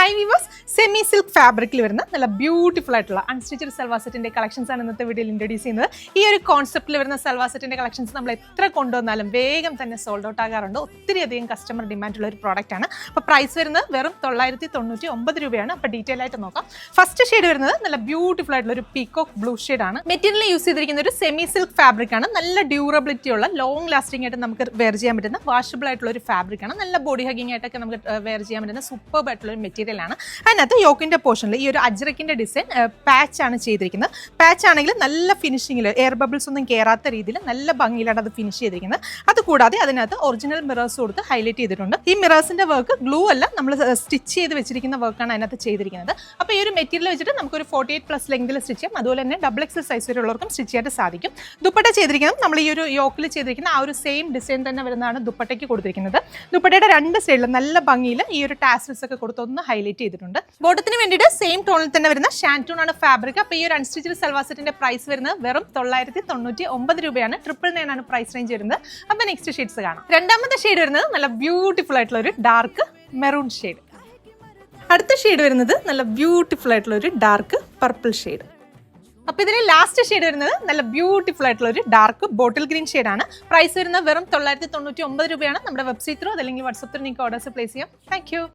Hi weavers, semi silk ഫാബ്രിക്കിൽ വരുന്ന നല്ല ബ്യൂട്ടിഫുൾ ആയിട്ടുള്ള അൺസ്റ്റിച്ചഡ് സൽവാർ സെറ്റിന്റെ കളക്ഷൻസ് ആണ് ഇന്നത്തെ വീഡിയോയിൽ ഇൻട്രൊഡ്യൂസ് ചെയ്യുന്നത്. ഈ ഒരു കോൺസെപ്റ്റിൽ വരുന്ന സൽവാർ സെറ്റിന്റെ കളക്ഷൻസ് നമ്മൾ എത്ര കൊണ്ടുവന്നാലും വേഗം തന്നെ സോൾഡ് ഔട്ട് ആകാറുണ്ട്. ഒത്തിരി അധികം കസ്റ്റമർ ഡിമാൻഡുള്ള ഒരു പ്രോഡക്റ്റ് ആണ്. അപ്പോൾ പ്രൈസ് വരുന്നത് വെറും 999 രൂപയാണ്. അപ്പോൾ ഡീറ്റെയിൽ ആയിട്ട് നോക്കാം. ഫസ്റ്റ് ഷെയ്ഡ് വരുന്നത് നല്ല ബ്യൂട്ടിഫുൾ ആയിട്ടുള്ള ഒരു പീകോക്ക് ബ്ലൂ ഷെയ്ഡ് ആണ്. മെറ്റീരിയൽ യൂസ് ചെയ്തിരിക്കുന്ന ഒരു സെമി സിൽക്ക് ഫാബ്രിക് ആണ്. നല്ല ഡ്യൂറബിലിറ്റി ഉള്ള ലോങ് ലാസ്റ്റിംഗ് ആയിട്ട് നമുക്ക് വെയർ ചെയ്യാൻ പറ്റുന്ന വാഷബിൾ ആയിട്ടുള്ള ഒരു ഫാബ്രിക് ആണ്. നല്ല ബോഡി ഹഗിങ് ആയിട്ടൊക്കെ നമുക്ക് വെയർ ചെയ്യാൻ പറ്റുന്ന സൂപ്പർബ് ആയിട്ടുള്ള ഒരു മെറ്റീരിയൽ ആണ്. അതിനകത്ത് യോക്കിന്റെ പോർഷനിൽ ഈ ഒരു അജ്രക്കിന്റെ ഡിസൈൻ പാച്ച് ആണ് ചെയ്തിരിക്കുന്നത്. പാച്ച് ആണെങ്കിൽ നല്ല ഫിനിഷിംഗിൽ എയർ ബബിൾസ് ഒന്നും കയറാത്ത രീതിയിൽ നല്ല ഭംഗിയിലാണ് അത് ഫിനിഷ് ചെയ്തിരിക്കുന്നത്. അതുകൂടാതെ അതിനകത്ത് ഒറിജിനൽ മിറേഴ്സ് കൊടുത്ത് ഹൈലൈറ്റ് ചെയ്തിട്ടുണ്ട്. ഈ മിറേഴ്സിന്റെ വർക്ക് ഗ്ലൂ അല്ല, നമ്മൾ സ്റ്റിച്ച് ചെയ്ത് വെച്ചിരിക്കുന്ന വർക്കാണ് അതിനകത്ത് ചെയ്തിരിക്കുന്നത്. അപ്പോൾ ഈ ഒരു മെറ്റീരിയൽ വെച്ചിട്ട് നമുക്കൊരു 48+ ലെങ്തിൽ സ്റ്റിച്ച് ചെയ്യാം. അതുപോലെ തന്നെ XXL സൈസ് വരെയുള്ളവർക്കും സ്റ്റിച്ച് ചെയ്യാനായിട്ട് സാധിക്കും. ദുപ്പട്ട ചെയ്തിരിക്കുന്നത് നമ്മൾ ഈ ഒരു യോക്കിൽ ചെയ്തിരിക്കുന്ന ആ ഒരു സെയിം ഡിസൈൻ തന്നെ വരുന്നതാണ് ദുപ്പട്ടയ്ക്ക് കൊടുത്തിരിക്കുന്നത്. ദുപ്പട്ടയുടെ രണ്ട് സൈഡിലും നല്ല ഭംഗിയിൽ ഈ ഒരു ടാസൽസ് ഒക്കെ കൊടുത്ത് ഒന്ന് ഹൈലൈറ്റ് ചെയ്തിട്ടുണ്ട്. ബോട്ടത്തിന് വേണ്ടിയിട്ട് സെയിം ടോണിൽ തന്നെ വരുന്ന ഷാൻറ്റൂൺ ആണ് ഫാബ്രിക്. അപ്പോൾ ഈ ഒരു അൺസ്റ്റിച്ചഡ് സൽവാർ സെറ്റിന്റെ പ്രൈസ് വരുന്നത് വെറും 999 രൂപയാണ്. 999 ആണ് പ്രൈസ് റേഞ്ച് വരുന്നത്. അപ്പോൾ നെക്സ്റ്റ് ഷെയ്ഡ്സ് കാണാം. രണ്ടാമത്തെ ഷെയ്ഡ് വരുന്നത് നല്ല ബ്യൂട്ടിഫുൾ ആയിട്ടുള്ള ഒരു ഡാർക്ക് മെറൂൺ ഷെയ്ഡ്. അടുത്ത ഷെയ്ഡ് വരുന്നത് നല്ല ബ്യൂട്ടിഫുൾ ആയിട്ടുള്ള ഒരു ഡാർക്ക് പർപ്പിൾ ഷെയ്ഡ്. അപ്പോൾ ഇതിൽ ലാസ്റ്റ് ഷെയ്ഡ് വരുന്നത് നല്ല ബ്യൂട്ടിഫുൾ ആയിട്ടുള്ള ഒരു ഡാർക്ക് ബോട്ടിൽ ഗ്രീൻ ഷെയ്ഡ് ആണ്. പ്രൈസ് വരുന്നത് വെറും 999 രൂപയാണ്. നമ്മുടെ വെബ്സൈറ്റ് ത്രൂ അതല്ലെങ്കിൽ വാട്സ്ആപ്പ് ത്രൂ നിങ്ങൾക്ക് ഓർഡേഴ്സ് പ്ലേസ് ചെയ്യാം. Thank you.